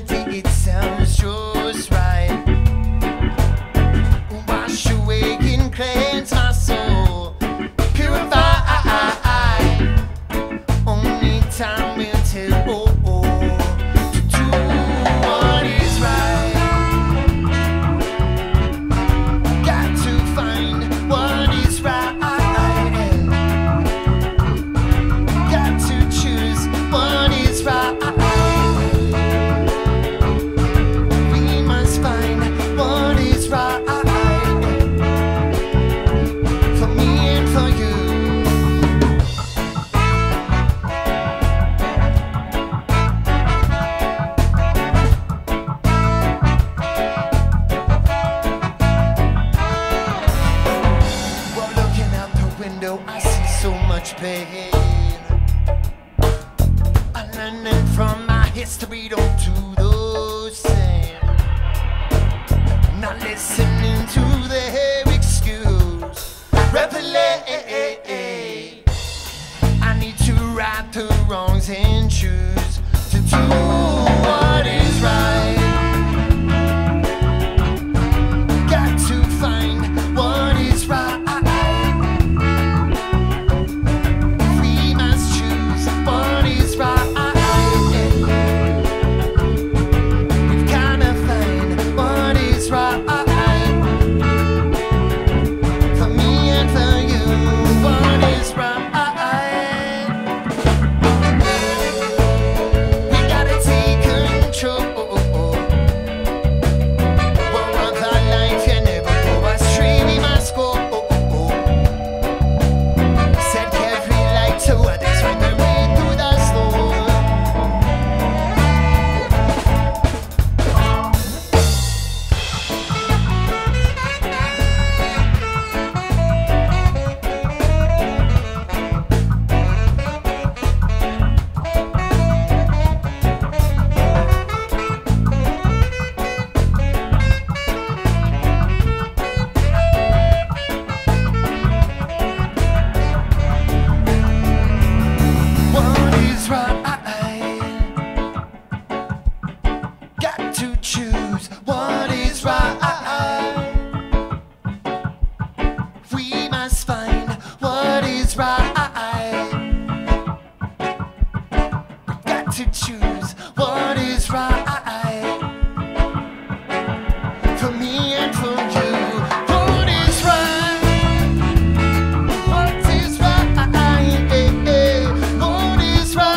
melody, it sounds just right. Wash away and cleanse my soul. Purify. Only time will tell. To do what is right. Got to find what is right. Got to choose what is right. We must find what is right. For me and for you. Well, looking out the window, I see so much pain. I'm learning from my history, don't do the same. Not listening to their excuse. Replay. I need to right the wrongs and choose to do what is right. Got to find what is right. We must choose what is right. We've gotta find what is right. For me and for you, what is right. We gotta take control. What of our life, you never go astray, we must go. Set every light to others, find their way through the storm. What is right? Got to choose what is right. We must find what is right. Got to choose what is right. For me and for you, what is right? What is right? What is right?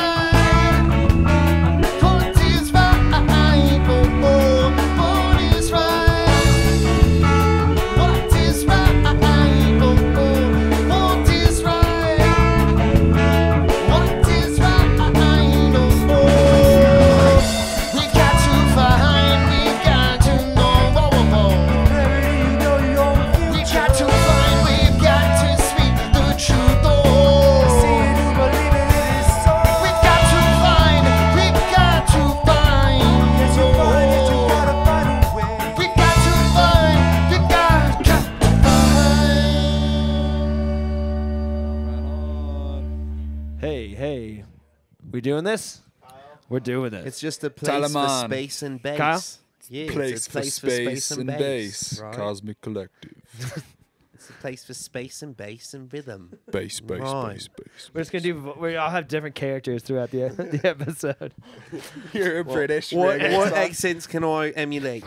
What is right? What is right? What is right? What is right? What is right? We got to find, we got to know. We got to find, we've got to speak the truth. We've got to find, we've got to find. We've got to find, we've got to find. Hey, we doing this? We're doing it. It's just a place for Talaman. space and bass. Kyle? Yeah, Place it's a for place space and bass. Right? Cosmic Collective. It's a place for space and bass and rhythm. Bass, bass, Right. bass, bass. We're just gonna do. We all have different characters throughout the the episode. You're a British. What reggae song. accents can I emulate?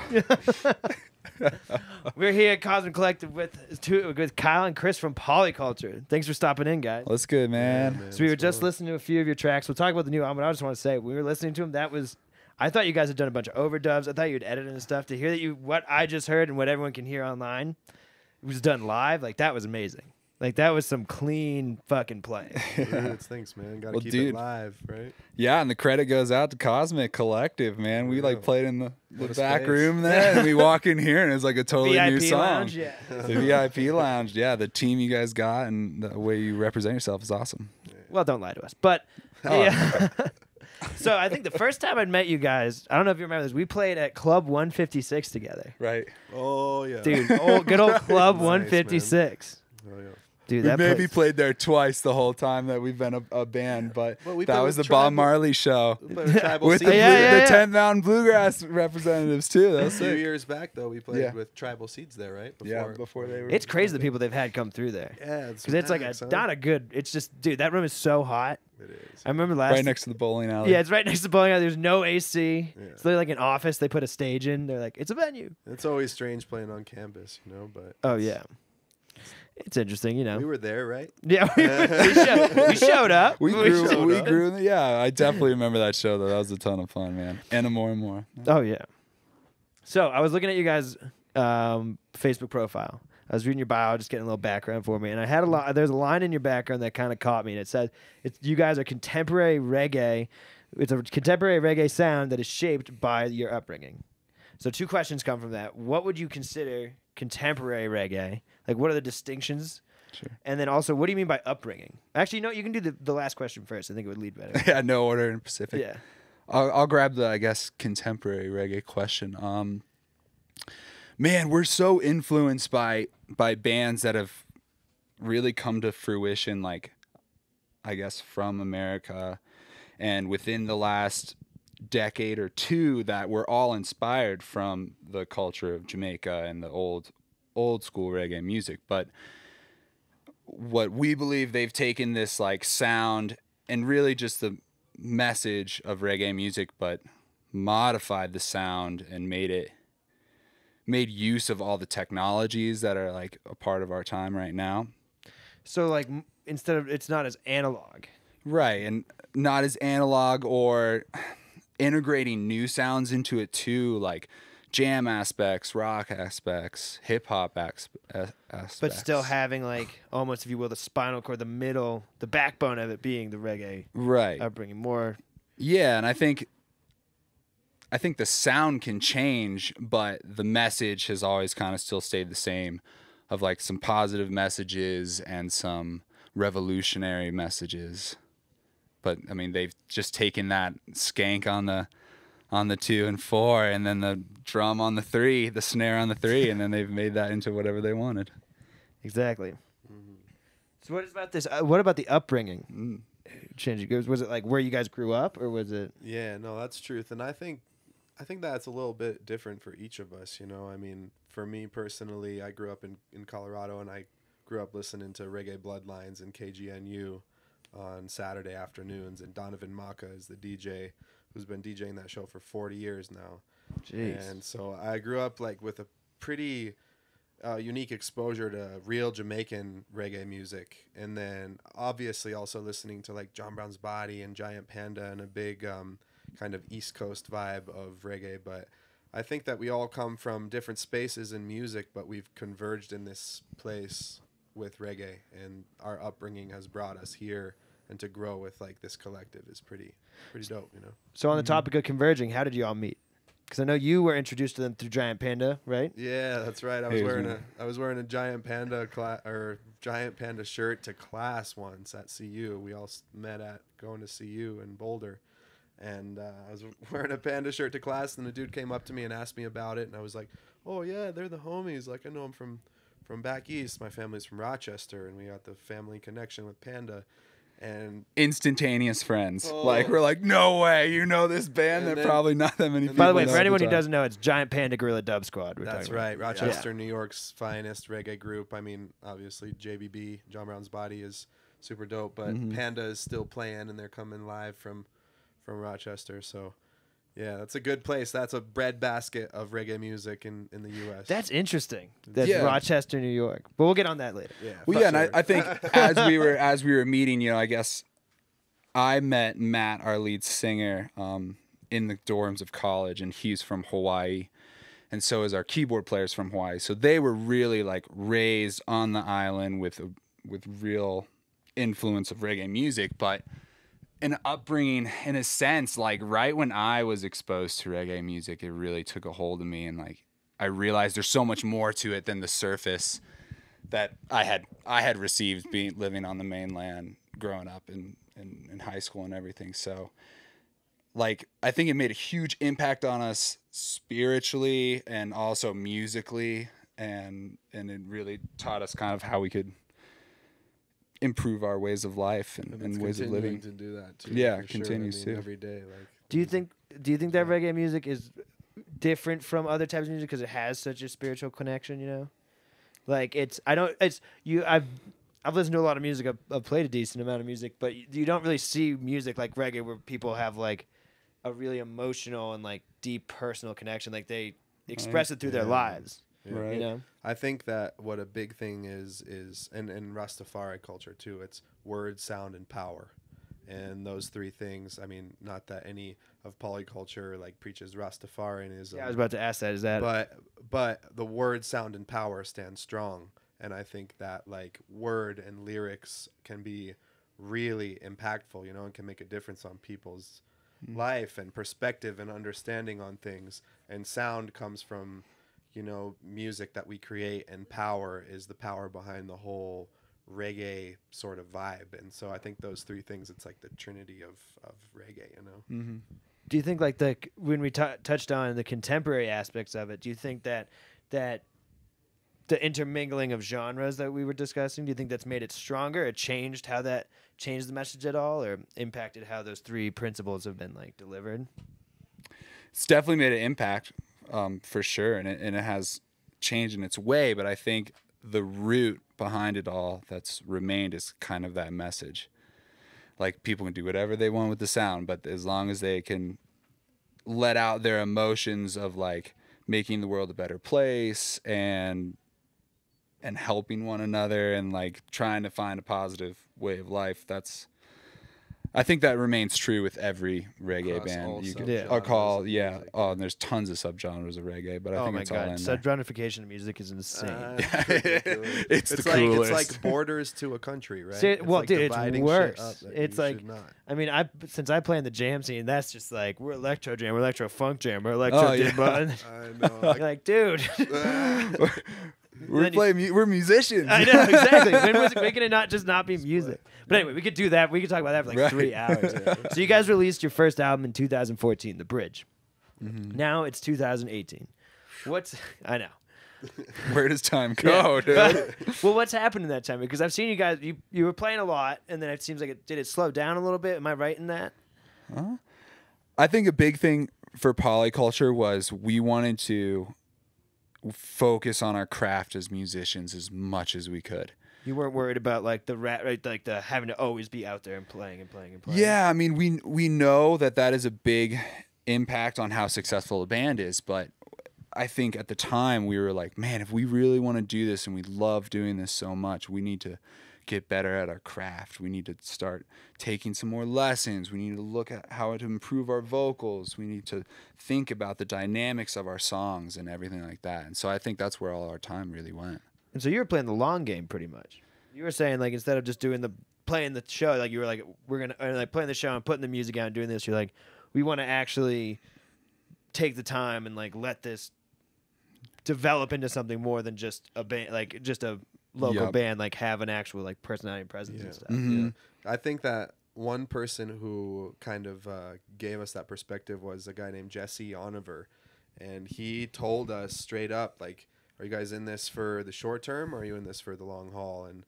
We're here at Cosmic Collective with Kyle and Chris from Policulture. Thanks for stopping in, guys. That's good, man. So we were just listening to a few of your tracks. We'll talk about the new album. But I just want to say, we were listening to them. That was. I thought you guys had done a bunch of overdubs. I thought you'd edited and stuff. To hear that what I just heard and what everyone can hear online, it was done live. Like that was amazing. Like that was some clean fucking playing. Thanks, man. Gotta Well, keep dude. it live, right? Yeah, and the credit goes out to Cosmic Collective, man. We like played in the What a back space. room there, and we walk in here, and it's like a totally new VIP song. lounge, yeah. The VIP lounge, yeah. The team you guys got and the way you represent yourself is awesome. Well, don't lie to us. But yeah. So I think the first time I met you guys, I don't know if you remember this, we played at Club 156 together. Right. Oh yeah, Dude, good old Club Nice, 156. Oh yeah. Dude, We that maybe place- played there twice the whole time that we've been a band, but Well, we that played was the with Bob Tribal- Marley show We played with Tribal with Seeds. the, Yeah, yeah, yeah. 10th Mountain Bluegrass representatives too. That A was few sick. years back, though, we played Yeah. with Tribal Seeds there, right? Before they were. It's crazy the people they've had come through there. Yeah, Because it's like max, huh? not a good. It's just, dude, that room is so hot. It is. I remember last. right next to the bowling alley. Yeah, it's right next to the bowling alley. There's no AC. Yeah. It's literally like an office. They put a stage in. They're like, it's a venue. It's always strange playing on campus, you know. But Oh yeah, it's interesting, you know. we were there, right? Yeah, we showed up. We grew. showed We up. grew. Yeah, I definitely remember that show though. That was a ton of fun, man. And more and more. Oh yeah. So I was looking at you guys' Facebook profile. I was reading your bio, just getting a little background for me, and I had a lot. There's a line in your background that kind of caught me, and it said, "It's you guys are contemporary reggae. It's a contemporary reggae sound that is shaped by your upbringing." So two questions come from that. What would you consider contemporary reggae? Like, what are the distinctions? Sure. And then also, what do you mean by upbringing? Actually, no, you can do the last question first. I think it would lead better. Yeah, no order in Pacific. Yeah. I'll grab the, I guess, contemporary reggae question. Man, we're so influenced by bands that have really come to fruition, like, I guess, from America, and within the last decade or two, that we're all inspired from the culture of Jamaica and the old school reggae music. But what we believe, they've taken this like sound and really just the message of reggae music, but modified the sound and made use of all the technologies that are like a part of our time right now. So, like, instead of, it's not as analog. Right, and not as analog, or integrating new sounds into it too, like jam aspects, rock aspects, hip hop aspects. But still having, like, almost, if you will, the spinal cord, the middle, the backbone of it being the reggae right. upbringing more. Yeah, and I think the sound can change, but the message has always kind of still stayed the same, of like some positive messages and some revolutionary messages. But I mean, they've just taken that skank on the 2 and 4, and then the drum on the 3, the snare on the 3, and then they've made that into whatever they wanted. Exactly. So what is about this? What about the upbringing? Changing gears. Was it like where you guys grew up, or was it? Yeah, no, that's truth, and I think that's a little bit different for each of us. You know, I mean, for me personally, I grew up in Colorado, and I grew up listening to Reggae Bloodlines and KGNU on Saturday afternoons, and Donovan Maka is the DJ who's been DJing that show for 40 years now. Jeez. And so I grew up like with a pretty unique exposure to real Jamaican reggae music, and then obviously also listening to like John Brown's Body and Giant Panda and a big kind of East Coast vibe of reggae. But I think that we all come from different spaces in music, but we've converged in this place with reggae, and our upbringing has brought us here, and to grow with like this collective is pretty dope, you know. So on the topic of converging, how did you all meet? Because I know you were introduced to them through Giant Panda, right? Yeah, that's right. I was wearing a Giant Panda Giant Panda shirt to class once at CU. We all met at going to CU in Boulder, and I was wearing a Panda shirt to class, and the dude came up to me and asked me about it, and I was like, "Oh yeah, they're the homies. Like I know them from back east. My family's from Rochester, and we got the family connection with Panda." And Instantaneous friends. Oh. Like, we're like, no way, you know this band And that then- probably not that many people By the way, know for at anyone who time. doesn't know, it's Giant Panda Gorilla Dub Squad. that's right, Rochester, New York's finest reggae group. I mean, obviously JBB, John Brown's Body, is super dope, but Panda is still playing, and they're coming live from Rochester. So, yeah, that's a good place. That's a breadbasket of reggae music in the U.S. That's interesting. That's Yeah. Rochester, New York. But we'll get on that later. yeah. Well, for yeah, and sure. I think as we were meeting, you know, I guess I met Matt, our lead singer, in the dorms of college, and he's from Hawaii, and so is our keyboard players from Hawaii. So they were really like raised on the island with real influence of reggae music, but an upbringing in a sense, like right when I was exposed to reggae music, it really took a hold of me, and like I realized there's so much more to it than the surface that I had received living on the mainland, growing up in high school and everything. So like I think it made a huge impact on us spiritually and also musically, and it really taught us kind of how we could improve our ways of life and it's ways of continuing living. to do that too. Yeah, for sure. continues to. every day. Like, Do you think that reggae music is different from other types of music because it has such a spiritual connection? You know, like I've listened to a lot of music. I've played a decent amount of music, but you don't really see music like reggae where people have like a really emotional and like deep personal connection. Like they express it through their lives. Yeah. Right. You know. I think that what a big thing is and Rastafari culture too. It's word, sound, and power, and those three things. I mean, not that any of Policulture like preaches Rastafarianism. Yeah, I was about to ask that. Is that? But the word, sound, and power stand strong, and I think that like word and lyrics can be really impactful, you know, and can make a difference on people's life and perspective and understanding on things. And sound comes from, you know, music that we create, and power is the power behind the whole reggae sort of vibe. And so I think those three things, it's like the trinity of reggae, you know. Mm-hmm. Do you think like when we touched on the contemporary aspects of it, do you think that the intermingling of genres that we were discussing, do you think that's made it stronger? It changed the message at all, or impacted how those three principles have been like delivered? It's definitely made an impact, for sure, and it has changed in its way. But I think the root behind it all that's remained is kind of that message. Like, people can do whatever they want with the sound, but as long as they can let out their emotions of like making the world a better place and helping one another and like trying to find a positive way of life, I think that remains true with every reggae Across all band you could subgenres call. of Yeah. music. Oh, and there's tons of subgenres of reggae, but I Oh think my it's all god, in there. subgenrification of music is insane. It's the like coolest. it's like borders to a country, right? Well, like dude, it's dividing shit worse. up that It's you like, should not. I mean, since I play in the jam scene, that's just like we're electro jam, we're electro funk jam, we're electro yeah. I know. You're like, dude. We're musicians. I know, exactly. When can it not be music? But anyway, we could do that. We could talk about that for like Right. 3 hours. So you guys released your first album in 2014, The Bridge. Mm-hmm. Now it's 2018. I know. Where does time go, dude? Well, what's happened in that time? Because I've seen you guys, you were playing a lot, and then it seems like did it slow down a little bit? Am I right in that? I think a big thing for Policulture was we wanted to focus on our craft as musicians as much as we could. You weren't worried about like like the having to always be out there and playing and playing and playing. Yeah, I mean, we know that is a big impact on how successful a band is, but I think at the time we were like, man, if we really want to do this and we love doing this so much, we need to get better at our craft. We need to start taking some more lessons. We need to look at how to improve our vocals. We need to think about the dynamics of our songs and everything like that. And so I think that's where all our time really went. And so you were playing the long game pretty much. You were saying like instead of just playing the show, like you were like playing the show and putting the music out and doing this, you're like, we want to actually take the time and like let this develop into something more than just a band, like just a local band, like have an actual like personality and presence and stuff. Mm-hmm. Yeah. I think that one person who kind of gave us that perspective was a guy named Jesse Oniver, and he told us straight up, like, are you guys in this for the short term or are you in this for the long haul? And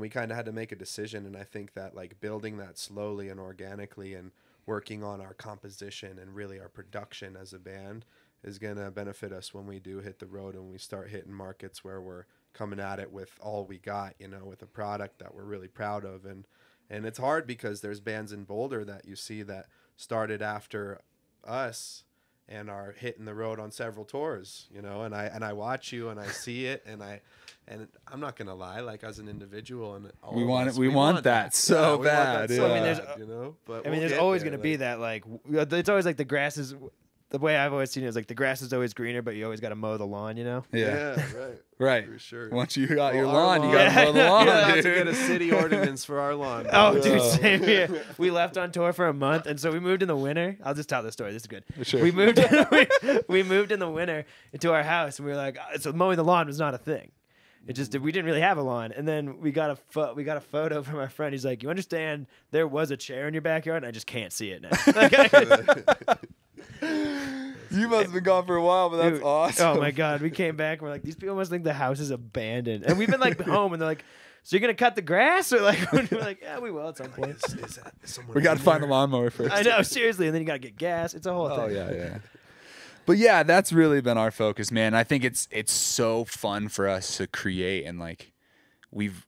we kind of had to make a decision, and I think that like building that slowly and organically and working on our composition and really our production as a band is going to benefit us when we do hit the road and we start hitting markets where we're coming at it with all we got, you know, with a product that we're really proud of. And it's hard because there's bands in Boulder that you see that started after us and are hitting the road on several tours, you know, and I watch you and I see it, and I'm not gonna lie, like as an individual, and all We of want us, it. We want that so Yeah, we want bad. that so I mean, bad, there's- you know, but I mean, we'll there's get always there, going to be that like it's always like the grass is. The way I've always seen it is like the grass is always greener, but you always got to mow the lawn, you know? Yeah. right, Right. for sure. Once you got your Well, our lawn, you got to lawn- mow the lawn, We'll have to dude. get a city ordinance for our lawn. Oh, dude, same here. We left on tour for a month, and so we moved in the winter. I'll just tell the story. This is good. Sure. We moved. We moved in the winter into our house, and we were like, so mowing the lawn was not a thing. It just we didn't really have a lawn, and then we got a photo from our friend. He's like, "You understand? There was a chair in your backyard, and I just can't see it now." You must have been gone for a while, but that's Dude, awesome. Oh my god, we came back and we're like, these people must think the house is abandoned. And we've been like home and they're like, So you're gonna cut the grass, or like we're like, yeah, we will at some point. Is someone We got to in find the there? lawnmower first. I know, seriously, and then you gotta get gas. It's a whole Oh thing. yeah. But yeah, that's really been our focus, man. I think it's so fun for us to create, and like we've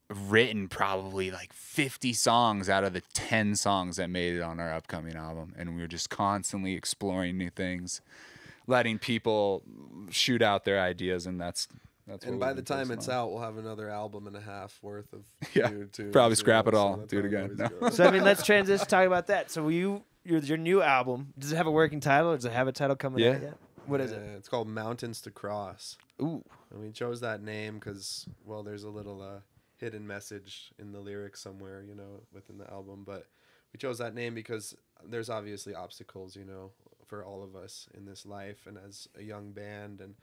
written probably like 50 songs out of the 10 songs that made it on our upcoming album, and we're just constantly exploring new things, letting people shoot out their ideas, and that's And by the time it's out, we'll have another album and a half worth of Yeah, new tunes, probably you scrap know, it all, that's do it how again. always No. goes. So I mean, let's transition. Talk about that. So your new album, does it have a working title? Or does it have a title coming out Yeah. yet? What is it? It's called Mountains to Cross. Ooh. And we chose that name because, well, there's a little hidden message in the lyrics somewhere, you know, within the album. But we chose that name because there's obviously obstacles, you know, for all of us in this life and as a young band. And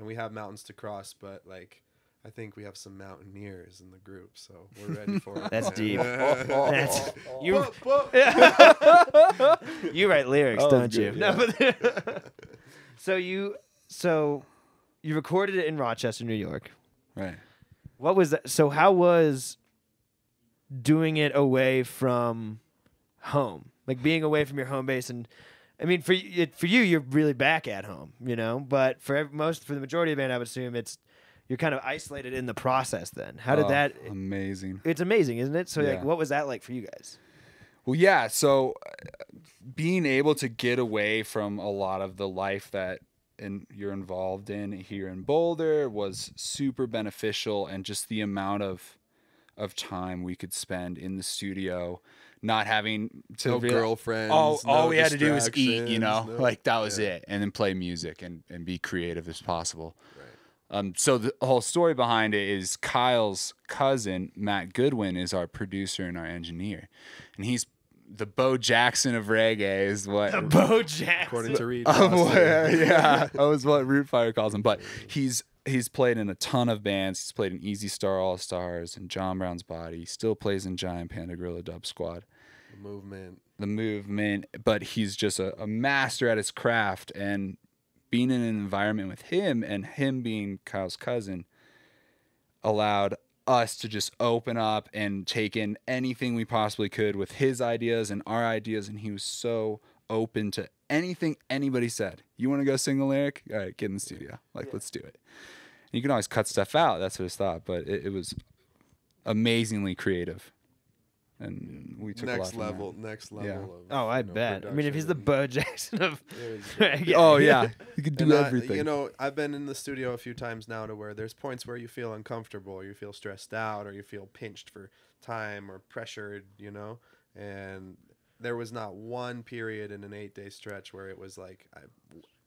we have mountains to cross, but, like, I think we have some mountaineers in the group, so we're ready for it. That's man. deep. That's, you, Whoop. you write lyrics, That was don't you? good, No, but so you recorded it in Rochester, New York. right. What was that? So how was doing it away from home, like being away from your home base? And I mean, for you, you're really back at home, you know. But for the majority of the band, I would assume you're kind of isolated in the process. Then how did that? Amazing. It's amazing, isn't it? So like, Yeah. what was that like for you guys? Well, yeah. So being able to get away from a lot of the life that you're involved in here in Boulder was super beneficial, and just the amount of time we could spend in the studio, not having to No really- girlfriends. all no we had to do was eat, you know, distractions, no- like that was yeah. it, and then play music and be creative as possible. Right. So the whole story behind it is Kyle's cousin, Matt Goodwin, is our producer and our engineer. And he's the Bo Jackson of reggae is what... Bo Jackson. According to Reed. yeah, Foster. that was what Root Fire calls him. But he's played in a ton of bands. He's played in Easy Star All Stars and John Brown's Body. He still plays in Giant Panda Gorilla Dub Squad. The movement. But he's just a master at his craft, and being in an environment with him, and him being Kyle's cousin, allowed us to just open up and take in anything we possibly could with his ideas and our ideas. And he was so open to anything anybody said. You want to go sing a lyric? All right, get in the studio. Let's do it. And you can always cut stuff out. That's what his thought. But it was amazingly creative. And we took Next a lot level. from that. Next level. Yeah. Of, Oh, I you know, bet. I mean, if he's the production Bo Jackson of and- reggae. Oh, yeah. You could do And everything. you know, I've been in the studio a few times now to where there's points where you feel uncomfortable, or you feel stressed out, or you feel pinched for time or pressured, you know? And there was not one period in an 8-day stretch where it was like,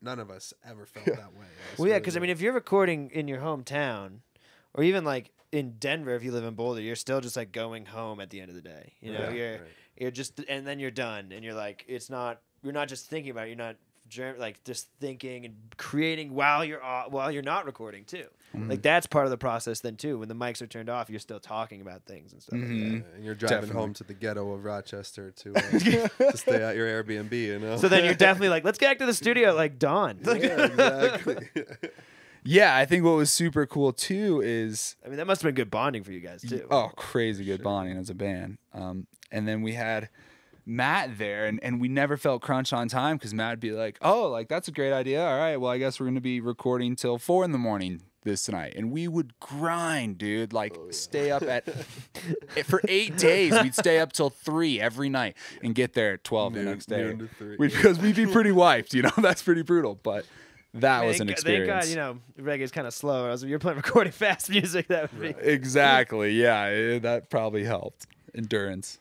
none of us ever felt that way. Well, yeah, because I mean, if you're recording in your hometown, or even like in Denver, if you live in Boulder, you're still just like going home at the end of the day. You know, Right, you're just, and then you're done, and you're like, you're not just thinking about it. You're not like just thinking and creating while you're not recording too. Mm-hmm. Like that's part of the process then too. When the mics are turned off, you're still talking about things and stuff like that. and you're driving Definitely. home to the ghetto of Rochester to stay at your Airbnb, you know? So then you're definitely like, let's get back to the studio at like dawn. yeah, exactly. Yeah, I think what was super cool too is I mean, that must have been good bonding for you guys too. oh, crazy good bonding as a band. And then we had Matt there, and we never felt crunch on time because Matt would be like, "Oh, like that's a great idea. All right, well, I guess we're gonna be recording till 4 a.m. this tonight," and we would grind, dude. Like stay up at for 8 days. We'd stay up till 3 every night and get there at 12 the next day noon to 3, because we'd be pretty wiped. You know, that's pretty brutal, but. That was an Thank experience. God, you know, reggae's kind of slow. If you're playing recording fast music, that would be. Exactly. Yeah, that probably helped. Endurance.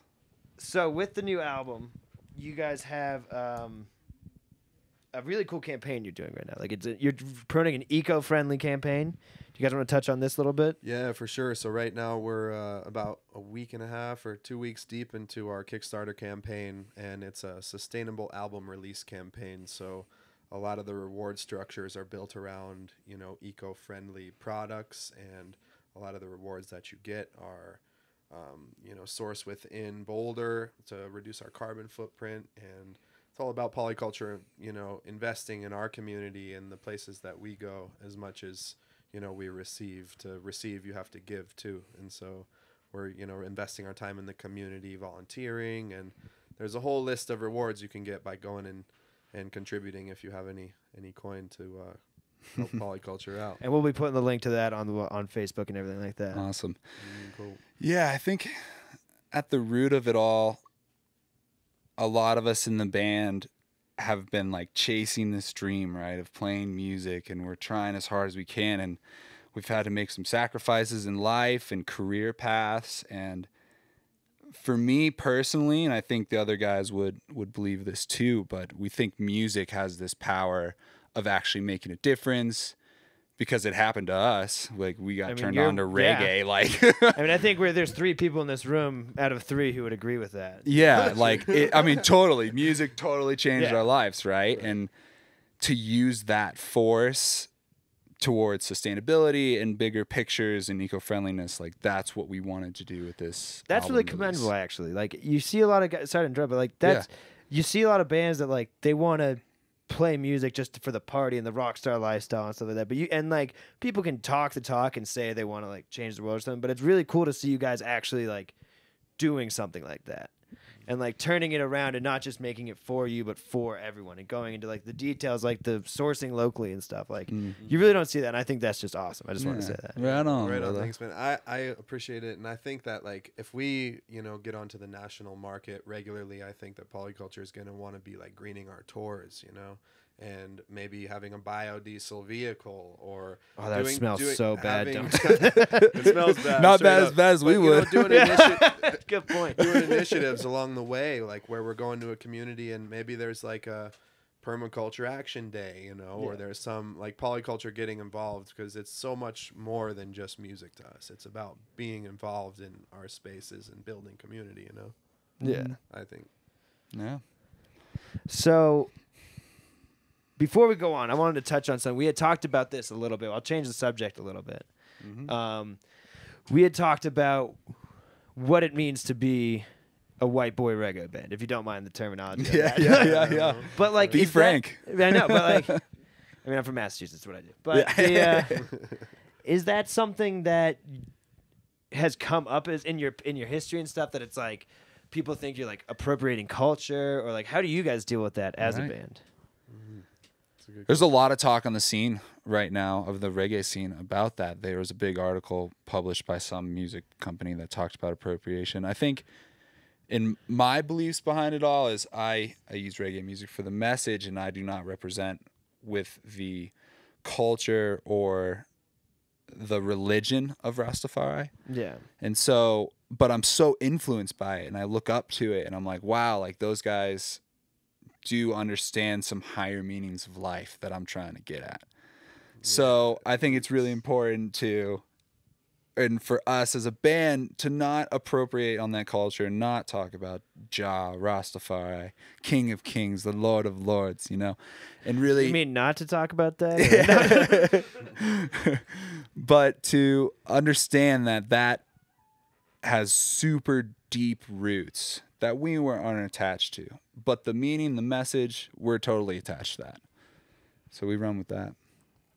So with the new album, you guys have a really cool campaign you're doing right now. Like you're promoting an eco-friendly campaign. Do you guys want to touch on this a little bit? Yeah, for sure. So right now we're about a week and a half or 2 weeks deep into our Kickstarter campaign, and it's a sustainable album release campaign. So a lot of the reward structures are built around, you know, eco-friendly products, and a lot of the rewards that you get are, you know, sourced within Boulder to reduce our carbon footprint. And it's all about Policulture, you know, investing in our community and the places that we go as much as, we receive. To receive, you have to give too. And so we're, investing our time in the community, volunteering, and there's a whole list of rewards you can get by going and contributing if you have any coin to help Policulture out. And we'll be putting the link to that on Facebook and everything like that. Awesome. Cool. Yeah, I think at the root of it all, a lot of us in the band have been like chasing this dream, right, of playing music, and we're trying as hard as we can, and we've had to make some sacrifices in life and career paths. And for me personally, and I think the other guys would believe this too, but we think music has this power of actually making a difference, because it happened to us. Like, we got turned on to reggae. Yeah. Like, I mean, I think there's 3 people in this room out of 3 who would agree with that. yeah, like, totally. Music totally changed Yeah. our lives, right? And to use that force towards sustainability and bigger pictures and eco-friendliness, like, that's what we wanted to do with this. That's album really release. commendable, actually. Like, you see a lot of guys, sorry to interrupt, but like you see a lot of bands that like they want to play music just for the party and the rock star lifestyle and stuff like that. But like people can talk the talk and say they want to like change the world or something, but it's really cool to see you guys actually like doing something like that. And like turning it around and not just making it for you, but for everyone, and going into like the details, like the sourcing locally and stuff. Like you really don't see that, and I think that's just awesome. I just want to say that. Right on. Right on, brother. thanks, man. I appreciate it, and I think that like if we get onto the national market regularly, I think that Policulture is going to want to be like greening our tours, and maybe having a biodiesel vehicle, or Oh, that smells so bad. having- Don't it smells bad. Not straight bad up. as bad as we But, would. Good point. Doing initiatives along the way, like where we're going to a community, and maybe there's like a permaculture action day, or there's some like Policulture getting involved, because it's so much more than just music to us. It's about being involved in our spaces and building community, Yeah. I think. Yeah. So before we go on, I wanted to touch on something. We had talked about this a little bit. I'll change the subject a little bit. We had talked about what it means to be a white boy reggae band, if you don't mind the terminology. of that. Yeah. But like, Be is that- frank. I know, but like, I mean, I'm from Massachusetts. That's what I do. But is that something that has come up as in your history and stuff, that it's like people think you're like appropriating culture, or like how do you guys deal with that as a Right. band? There's a lot of talk on the scene right now, of the reggae scene, about that. There was a big article published by some music company that talked about appropriation. I think, in my beliefs behind it all, is I use reggae music for the message, and I do not represent with the culture or the religion of Rastafari. Yeah. And so, but I'm so influenced by it, and I look up to it, and I'm like, wow, like those guys do understand some higher meanings of life that I'm trying to get at. So I think it's really important and for us as a band, to not appropriate on that culture, and not talk about Jah, Rastafari, King of Kings, the Lord of Lords, and really. You mean not to talk about that? But to understand that has super deep roots that we were unattached to, but the meaning, the message, we're totally attached to that. So we run with that.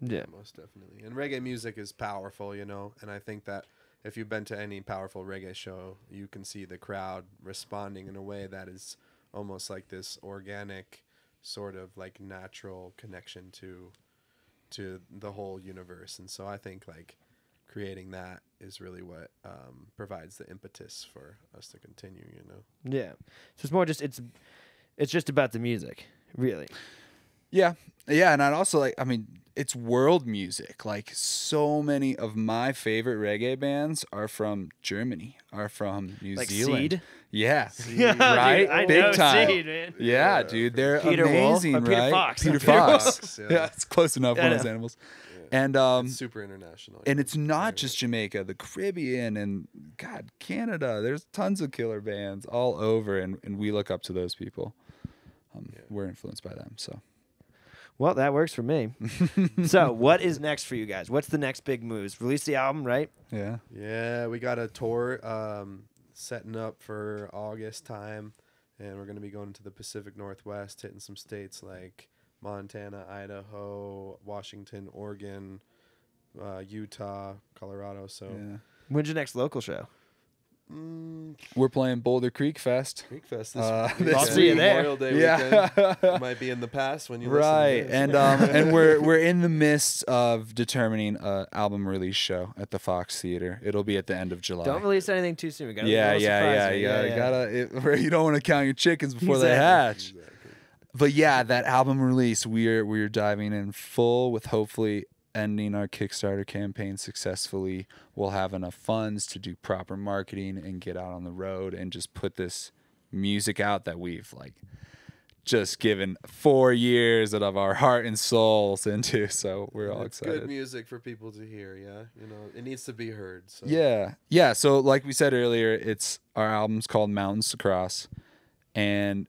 Yeah. Most definitely. And reggae music is powerful, and I think that if you've been to any powerful reggae show, you can see the crowd responding in a way that is almost like this organic, sort of like natural connection to the whole universe. And so I think like creating that is really what provides the impetus for us to continue, Yeah. So it's more just it's just about the music, really. Yeah. And I'd also it's world music. Like, so many of my favorite reggae bands are from Germany, are from New Like Zealand. Seed? Yeah. Dude, Right? I Big know time. Seed, man. Yeah, dude. They're Peter Wolf? amazing, Or Peter right? Fox. Peter Peter Fox. Fox, yeah. Yeah, it's close enough, I one of those know. animals. Yeah. And It's super international. and it's not just Jamaica, the Caribbean, and God, Canada. There's tons of killer bands all over, and we look up to those people. We're influenced by them. So Well, that works for me. So, what is next for you guys? What's the next big moves? Release the album, right? yeah. Yeah, we got a tour setting up for August time, and we're going to be going to the Pacific Northwest, hitting some states like Montana, Idaho, Washington, Oregon, Utah, Colorado. So Yeah. When's your next local show? We're playing Boulder Creek Fest. Creek Fest this this weekend. I'll see you there. Memorial Day Yeah. weekend. It might be in the past when you Right, listen to this. and we're in the midst of determining a album release show at the Fox Theater. It'll be at the end of July. Don't release anything too soon. We gotta Yeah. You don't want to count your chickens before they hatch. But yeah, that album release, we're diving in full with hopefully ending our Kickstarter campaign successfully. We'll have enough funds to do proper marketing and get out on the road and just put this music out that we've like just given 4 years of our heart and souls into. So we're all It's excited. good music for people to hear. Yeah, you know, it needs to be heard. So. Yeah. So like we said earlier, it's our album's called Mountains to Cross, and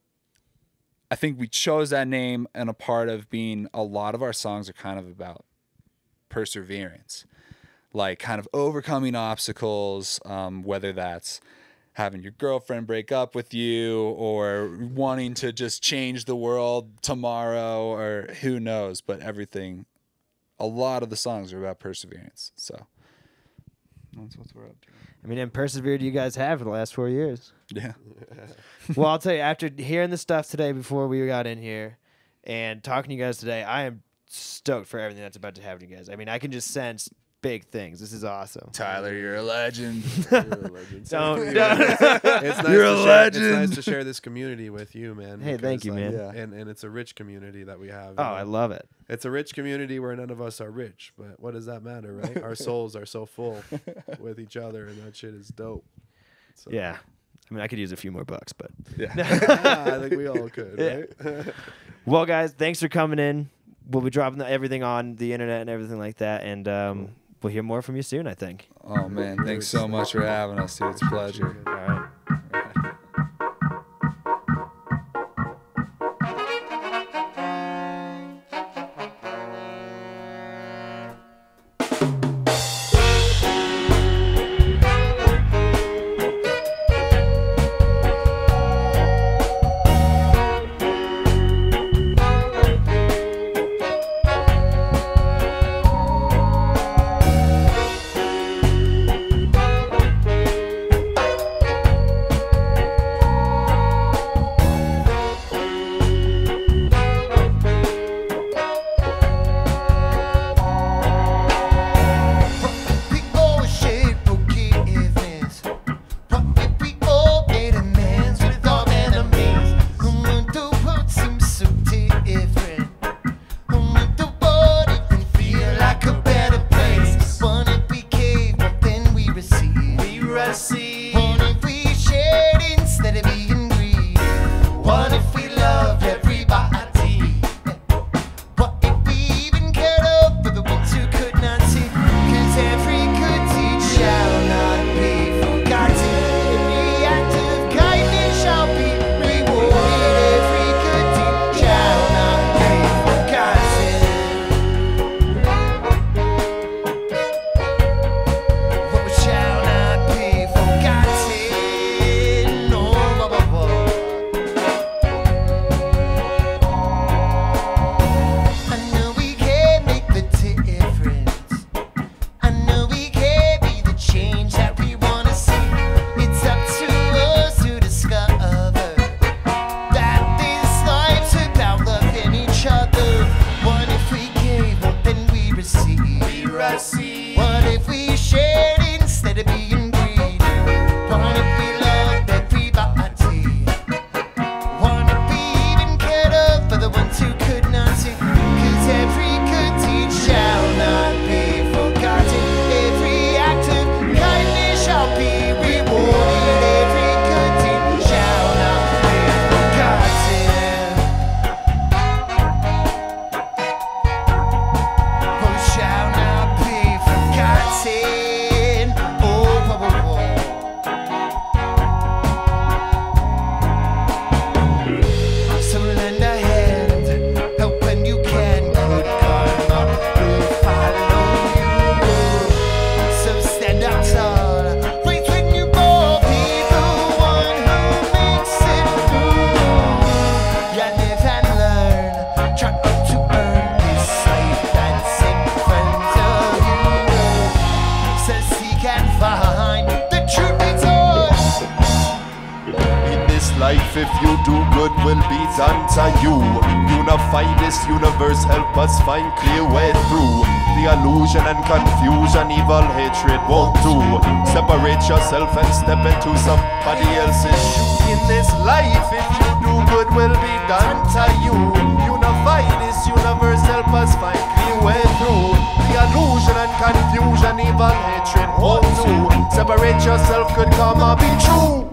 I think we chose that name and a part of being a lot of our songs are kind of about perseverance, like kind of overcoming obstacles, whether that's having your girlfriend break up with you or wanting to just change the world tomorrow or who knows, but everything, a lot of the songs are about perseverance. So that's what we're up to. I mean, and persevered you guys have for the last 4 years. Yeah. Well, I'll tell you, after hearing the stuff today before we got in here and talking to you guys today, I am stoked for everything that's about to happen to you guys. I mean, I can just sense big things. This is awesome. Tyler, you're a legend. You're a legend. Don't. It's nice You're a to share, legend. It's nice to share this community with you, man. Hey, thank you, man. Yeah. And it's a rich community that we have. Oh, you know? I love it. It's a rich community where none of us are rich, but what does that matter, right? Our souls are so full with each other, and that shit is dope. So, Yeah. I mean, I could use a few more bucks, but. Yeah. I think we all could, Yeah. right? Well, guys, thanks for coming in. We'll be dropping everything on the internet and everything like that, and we'll hear more from you soon, I think. Oh man, thanks so much for having us, dude. It's a pleasure. All right. if you do good will be done to you. Unify this universe, help us find clear way through the illusion and confusion, evil hatred won't do. Separate yourself and step into somebody else's shoe. In this life, if you do good will be done to you. Unify this universe, help us find clear way through the illusion and confusion, evil hatred won't do. Separate yourself, could karma be true.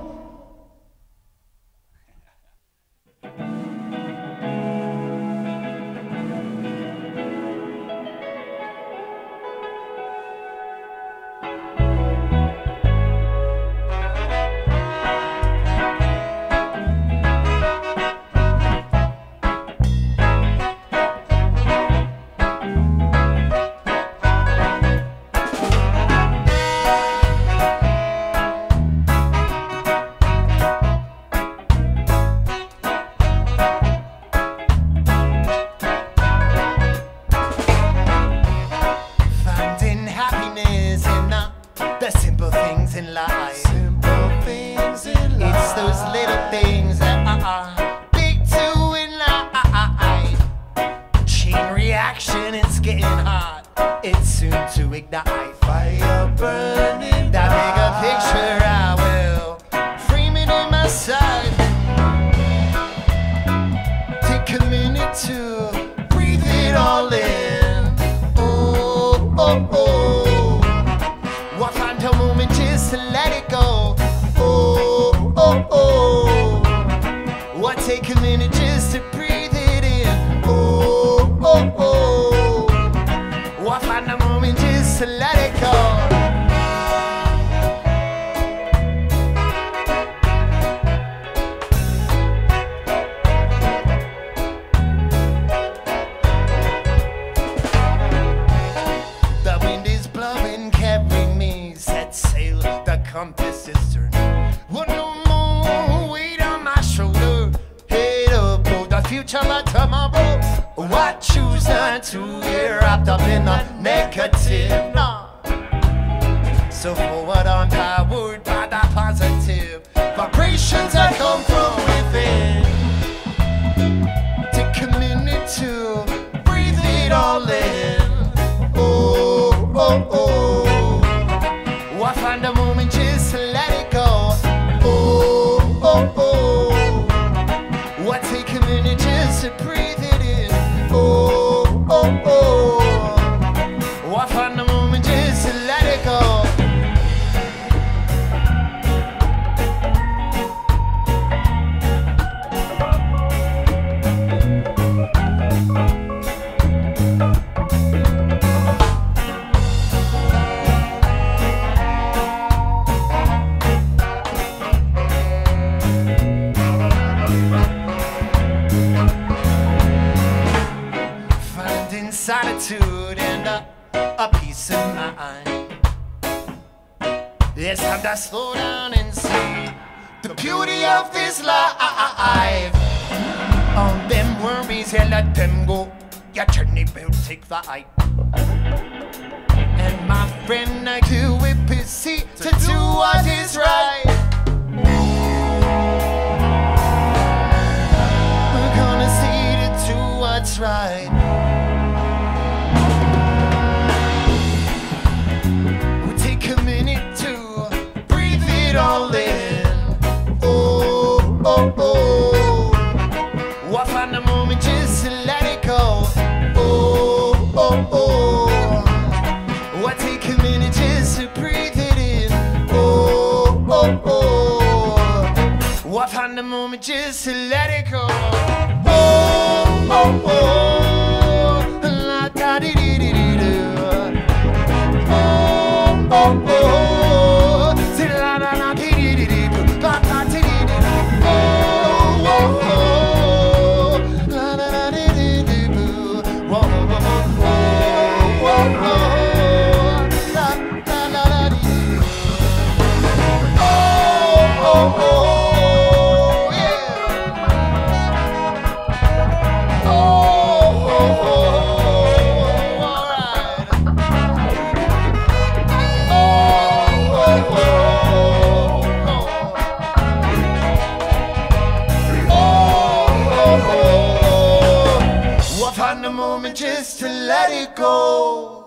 Solitude and a peace of mind. It's time to slow down and see the beauty of this life. All them worries, yeah, let them go. Your journey will take flight. And my friend, I do it busy to do what is right. We're gonna see to do what's right. All in. Oh, oh, oh. What find a moment just to let it go. Oh, oh, oh. What take a minute just to breathe it in. Oh, oh, oh. What find a moment just to let it go. Oh, oh, oh. La da dee dee dee dee doo. Oh, oh, oh. Oh find a moment just to let it go.